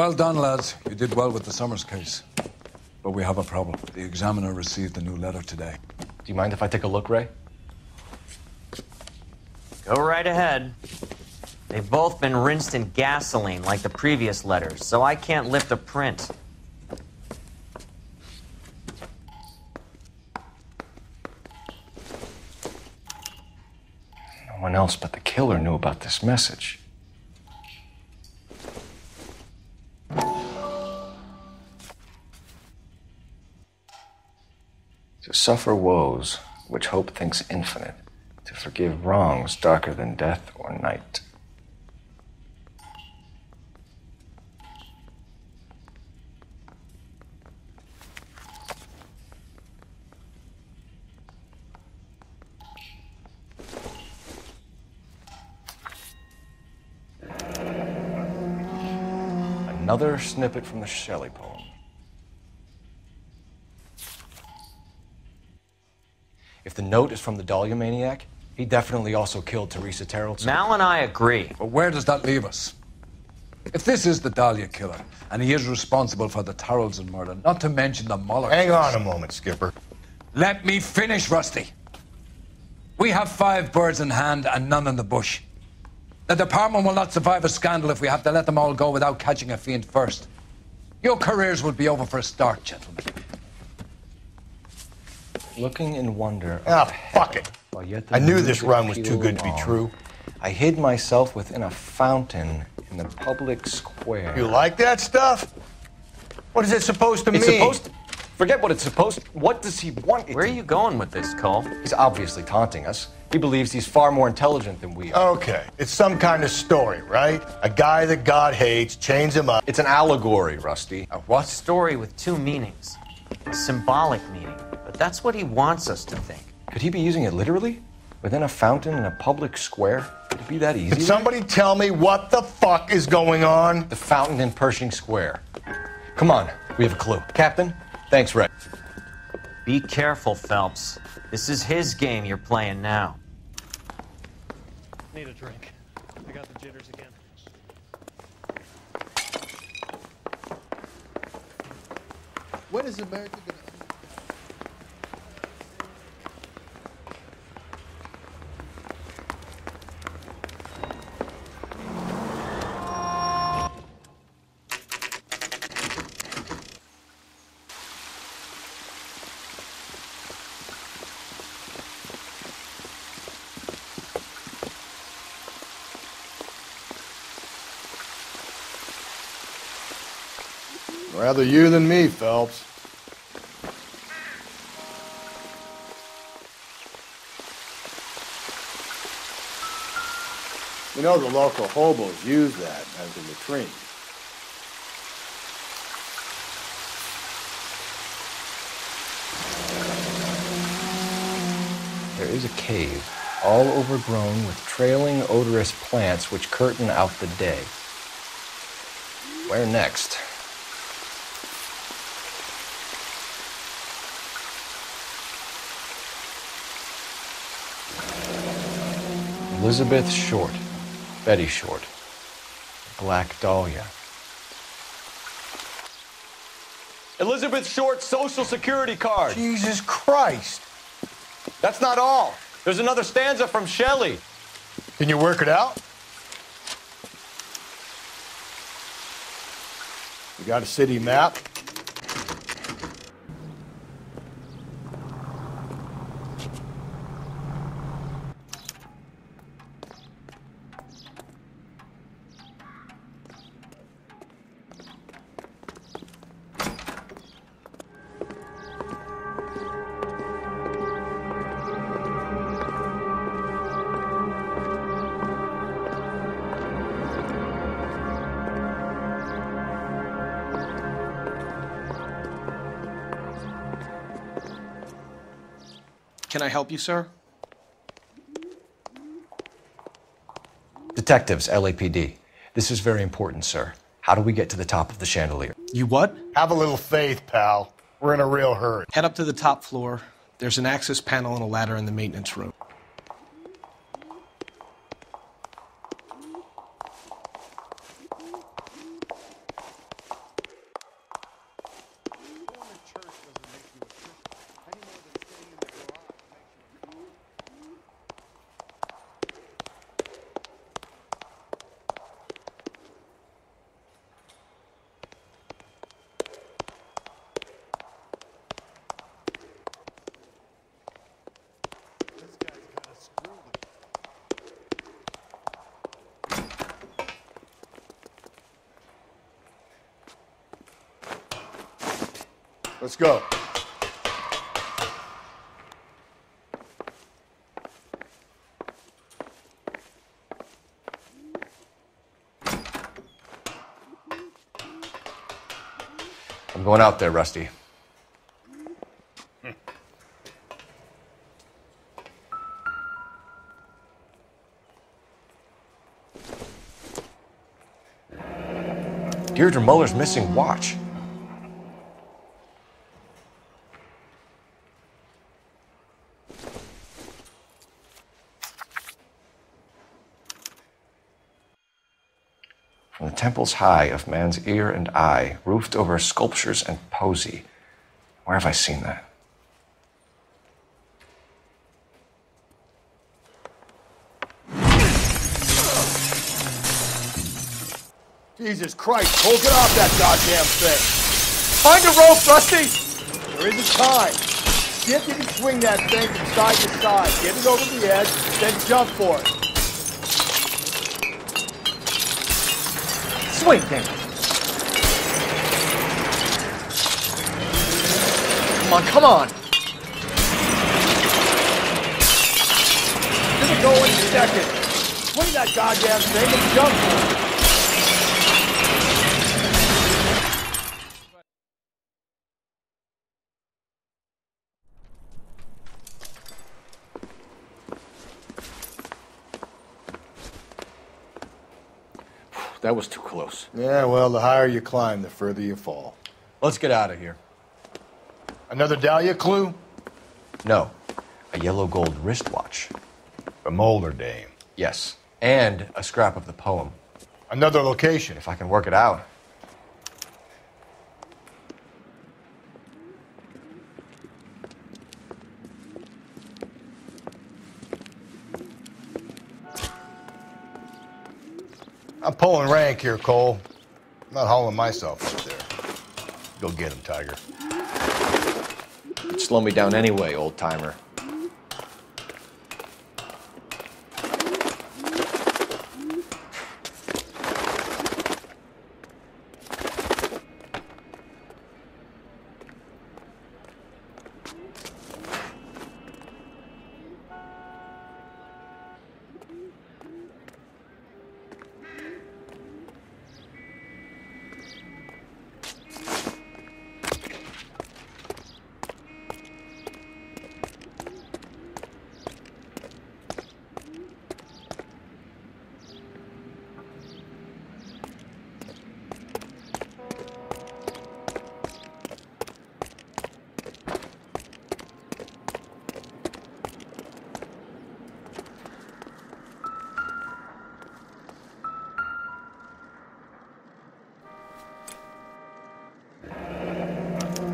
Well done, lads. You did well with the Summers case. But we have a problem. The examiner received a new letter today. Do you mind if I take a look, Ray? Go right ahead. They've both been rinsed in gasoline like the previous letters, so I can't lift a print. No one else but the killer knew about this message. To suffer woes which hope thinks infinite, to forgive wrongs darker than death or night. Another snippet from the Shelley poem. If the note is from the Dahlia maniac, he definitely also killed Teresa Terrell. Mal and I agree. But where does that leave us? If this is the Dahlia killer, and he is responsible for the Tarrelson murder, not to mention the Muller Hang case. on a moment, Skipper. Let me finish, Rusty. We have 5 birds in hand and none in the bush. The department will not survive a scandal if we have to let them all go without catching a fiend first. Your careers will be over for a start, gentlemen. Looking in wonder. Ah, fuck it. While yet I the knew this music run was too pealed good to be along, true. I hid myself within a fountain in the public square. You like that stuff? What is it supposed to It's mean? supposed to... Forget what it's supposed to... What does he want it Where are to you going with this, Cole? He's obviously taunting us. He believes he's far more intelligent than we are. Okay, it's some kind of story, right? A guy that God hates, chains him up. It's an allegory, Rusty. A what? Story with 2 meanings. A symbolic meaning. But that's what he wants us to think. Could he be using it literally? Within a fountain in a public square? Could it be that easy? Can somebody tell me what the fuck is going on? The fountain in Pershing Square. Come on, we have a clue. Captain, thanks, Ray. Be careful, Phelps. This is his game you're playing now. Need a drink. I got the jitters again. When is America gonna... Rather you than me, Phelps. You know the local hobos use that as a latrine. There is a cave, all overgrown with trailing, odorous plants which curtain out the day. Where next? Elizabeth Short, Betty Short, Black Dahlia. Elizabeth Short's Social Security card. Jesus Christ. That's not all. There's another stanza from Shelley. Can you work it out? You got a city map? Can I help you, sir? Detectives, LAPD. This is very important, sir. How do we get to the top of the chandelier? You what? Have a little faith, pal. We're in a real hurry. Head up to the top floor. There's an access panel and a ladder in the maintenance room. Let's go. I'm going out there, Rusty. Deirdre Muller's missing watch. From the temples high of man's ear and eye, roofed over sculptures and poesy. Where have I seen that? Jesus Christ, Cole, get off that goddamn thing. Find a rope, Rusty! There isn't time. See if you can swing that thing from side to side. Get it over the edge, then jump for it. Swing, damn it. Come on, come on. Gonna go in a second. Swing that goddamn thing and jump for it. That was too close. Yeah, well, the higher you climb, the further you fall. Let's get out of here. Another Dahlia clue? No, a yellow gold wristwatch. A Molder dame. Yes, and a scrap of the poem. Another location. If I can work it out. I'm pulling rank here, Cole. I'm not hauling myself up there. Go get him, Tiger. It'd slow me down anyway, old timer.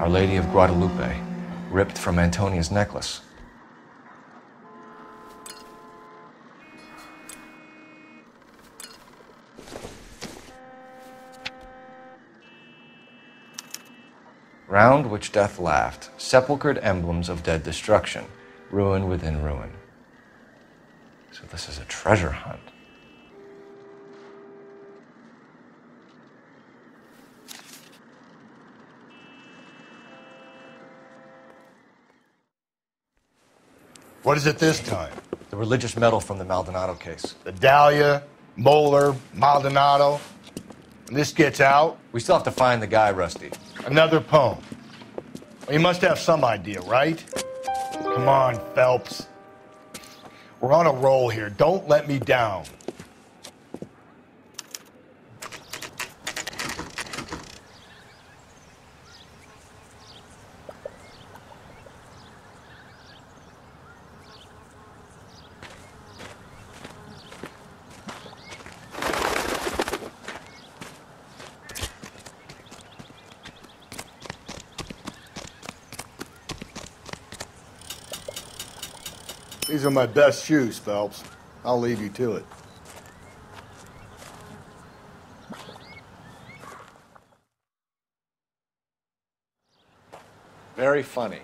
Our Lady of Guadalupe, ripped from Antonia's necklace. Round which death laughed, sepulchred emblems of dead destruction, ruin within ruin. So this is a treasure hunt. What is it this time? The religious medal from the Maldonado case. The Dahlia, Moeller, Maldonado. When this gets out, We still have to find the guy, Rusty. another poem. Well, you must have some idea, right? Come on, Phelps. We're on a roll here. Don't let me down. These are my best shoes, Phelps. I'll leave you to it. Very funny.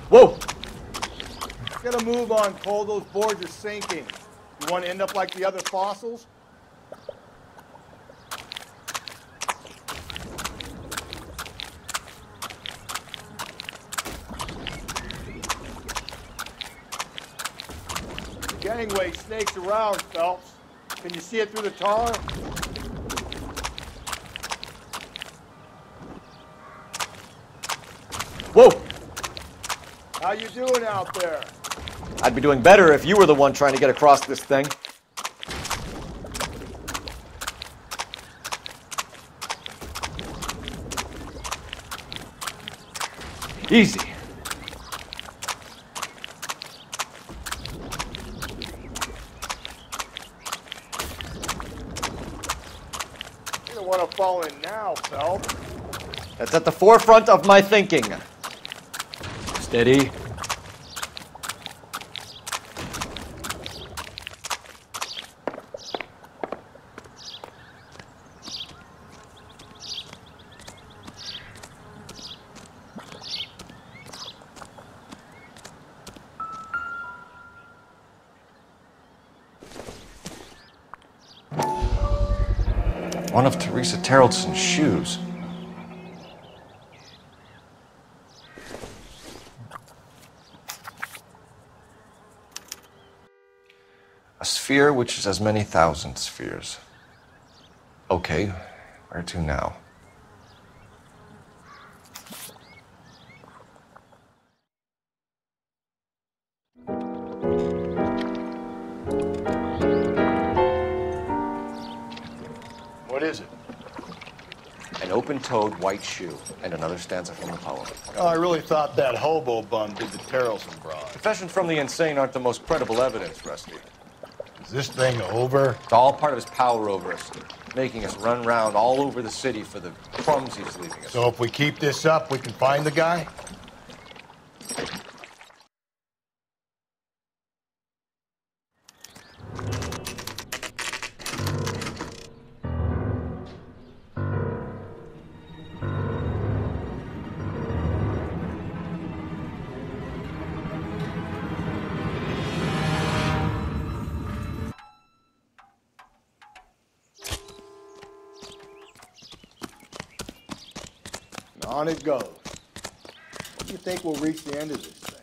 Whoa! Get a move on, Cole. Those boards are sinking. You want to end up like the other fossils? The gangway snakes around, Phelps. Can you see it through the tar? Whoa! How you doing out there? I'd be doing better if you were the one trying to get across this thing. Easy. You don't want to fall in now, Phelps. That's at the forefront of my thinking. Steady. One of Teresa Terreldson's shoes. A sphere which is as many thousand spheres. Okay, where to now? What is it? An open-toed white shoe, and another stanza from the poem. Oh, I really thought that hobo bum did the Terrelson broad. Confessions from the insane aren't the most credible evidence, Rusty. Is this thing over? It's all part of his power over us, making us run round all over the city for the crumbs he's leaving us. So if we keep this up, we can find the guy? On it goes. When do you think we'll reach the end of this thing?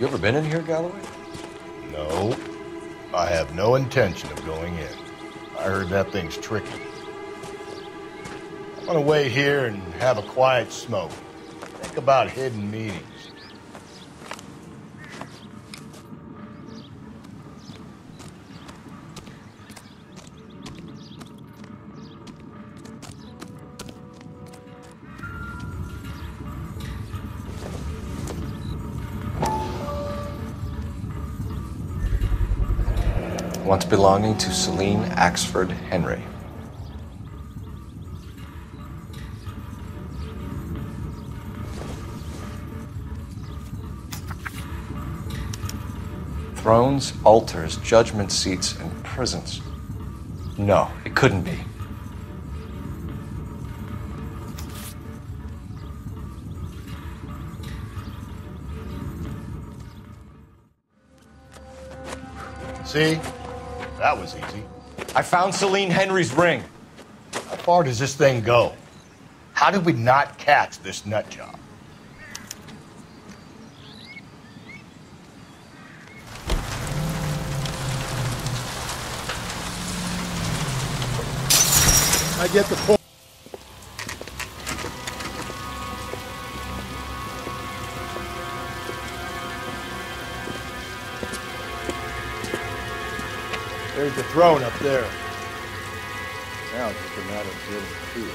You ever been in here, Galloway? No. I have no intention of going in. I heard that thing's tricky. I'm gonna wait here and have a quiet smoke. Think about hidden meetings. Once belonging to Celine Axford Henry. Thrones, altars, judgment seats, and prisons. No, it couldn't be. See? That was easy. I found Celine Henry's ring. How far does this thing go? How did we not catch this nut job? I get the point. There's the throne up there. Now it's just a matter of getting to it.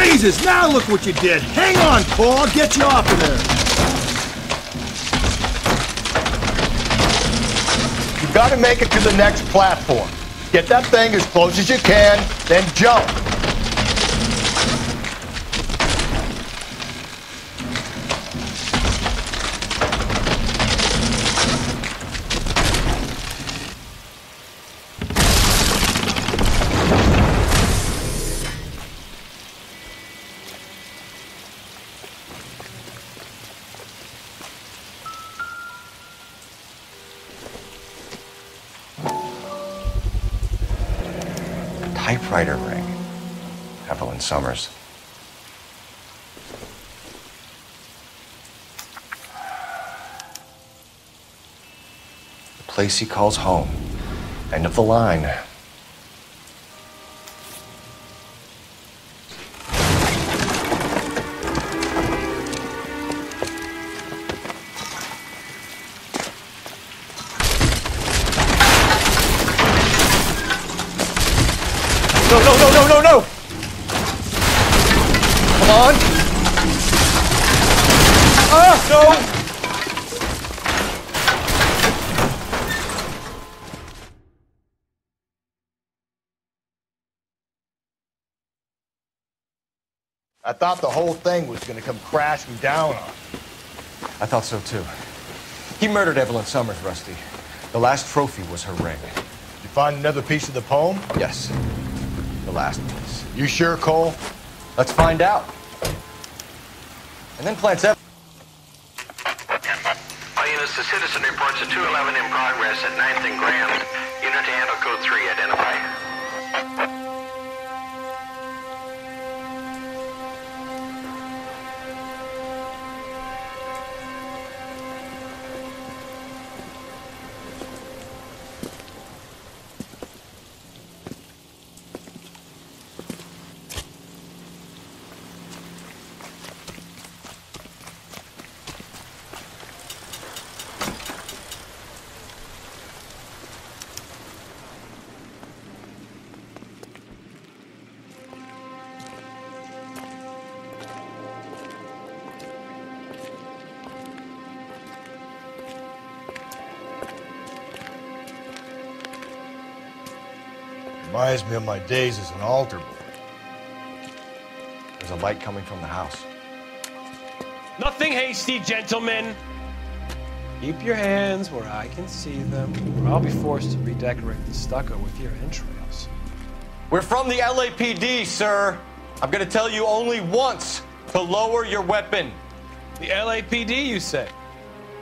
Jesus, now look what you did. Hang on, Cole, I'll get you off of there. You gotta make it to the next platform. Get that thing as close as you can, then jump. Typewriter ring. Evelyn Summers. The place he calls home. End of the line. No! Come on! Ah, no! I thought the whole thing was gonna come crashing down on us. I thought so too. He murdered Evelyn Summers, Rusty. The last trophy was her ring. Did you find another piece of the poem? Yes. The last piece. You sure, Cole? Let's find out. And then plants Evelyn. All units, the citizen reports a 211 in progress at 9th and Grand. Unit to handle code 3, identify. Reminds me of my days as an altar boy. There's a light coming from the house. Nothing hasty, gentlemen. Keep your hands where I can see them, or I'll be forced to redecorate the stucco with your entrails. We're from the LAPD, sir. I'm gonna tell you only once to lower your weapon. The LAPD, you say?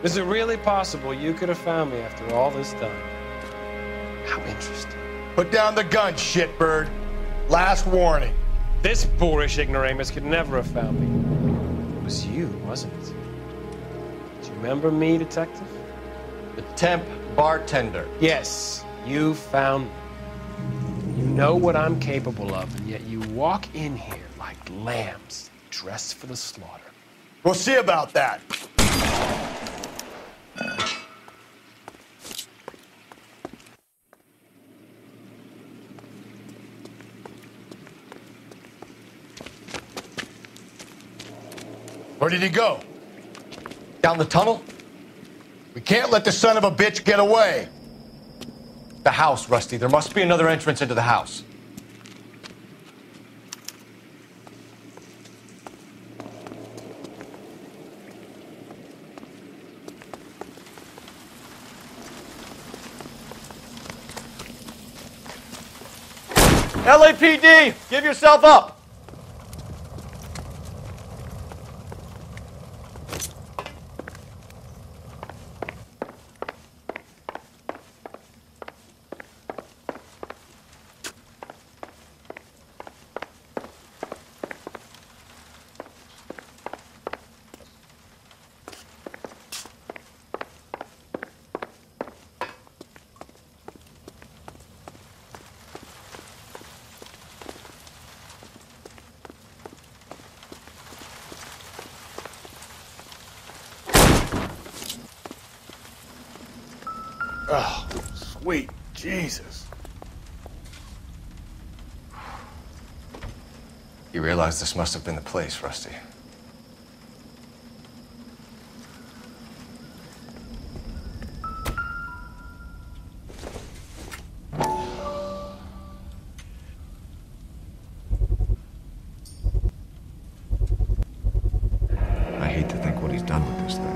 Is it really possible you could have found me after all this time? How interesting. Put down the gun, shitbird. Last warning. This boorish ignoramus could never have found me. It was you, wasn't it? Do you remember me, detective? The temp bartender. Yes, you found me. You know what I'm capable of, and yet you walk in here like lambs dressed for the slaughter. We'll see about that. Where did he go? Down the tunnel? We can't let the son of a bitch get away. The house, Rusty. There must be another entrance into the house. LAPD, give yourself up. Oh, sweet Jesus. You realize this must have been the place, Rusty. I hate to think what he's done with this thing.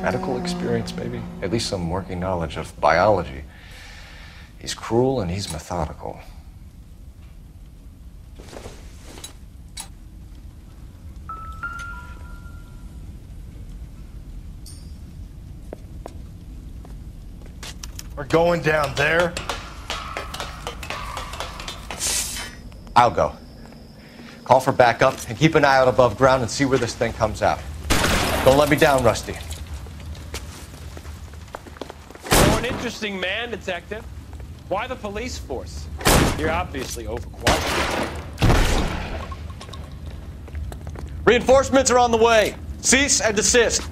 Medical experience, maybe? At least some working knowledge of biology. He's cruel and he's methodical. We're going down there. I'll go. Call for backup and keep an eye out above ground and see where this thing comes out. Don't let me down, Rusty. You're an interesting man, Detective. Why the police force? You're obviously overqualified. Reinforcements are on the way. Cease and desist.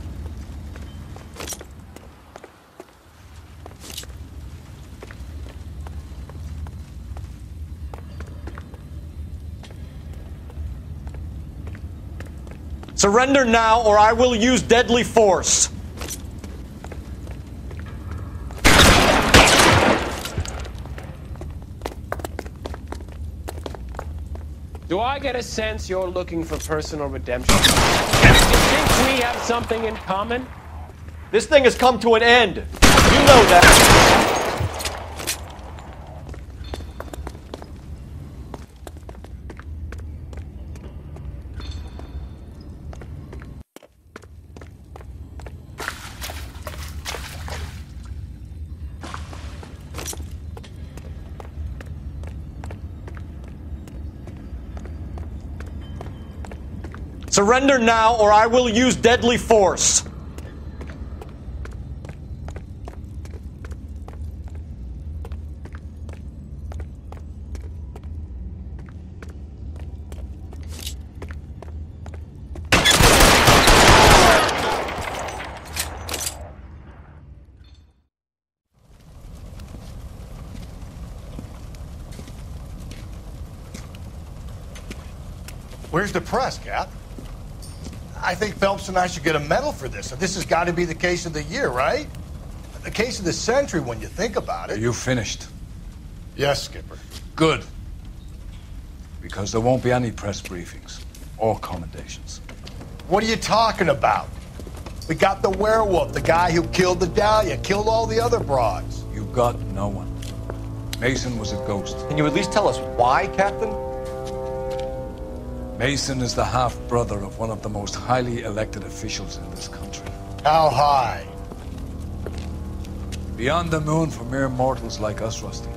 Surrender now, or I will use deadly force. Do I get a sense you're looking for personal redemption? Do you think we have something in common? This thing has come to an end. You know that. Surrender now, or I will use deadly force. Where's the press, Cap? I think Phelps and I should get a medal for this. This has got to be the case of the year, right? The case of the century when you think about it. Are you finished? Yes, Skipper. Good. Because there won't be any press briefings or commendations. What are you talking about? We got the werewolf, the guy who killed the Dahlia, killed all the other broads. You got no one. Mason was a ghost. Can you at least tell us why, Captain? Mason is the half-brother of one of the most highly elected officials in this country. How high? Beyond the moon for mere mortals like us, Rusty.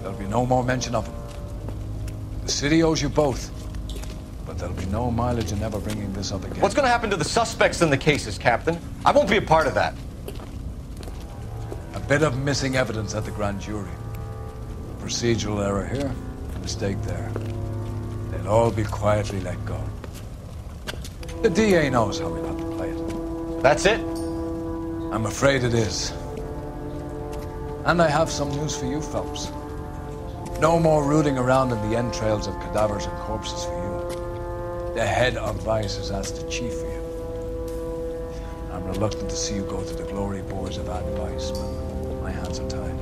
There'll be no more mention of him. The city owes you both, but there'll be no mileage in ever bringing this up again. What's going to happen to the suspects in the cases, Captain? I won't be a part of that. A bit of missing evidence at the grand jury. Procedural error here, mistake there. They'll all be quietly let go. The DA knows how we'll have to play it. That's it? I'm afraid it is. And I have some news for you, Phelps. No more rooting around in the entrails of cadavers and corpses for you. The head of Vice has asked the chief for you. I'm reluctant to see you go to the glory boards of advice, but my hands are tied.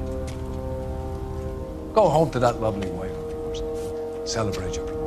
Go home to that lovely wife of yours. Celebrate your promotion.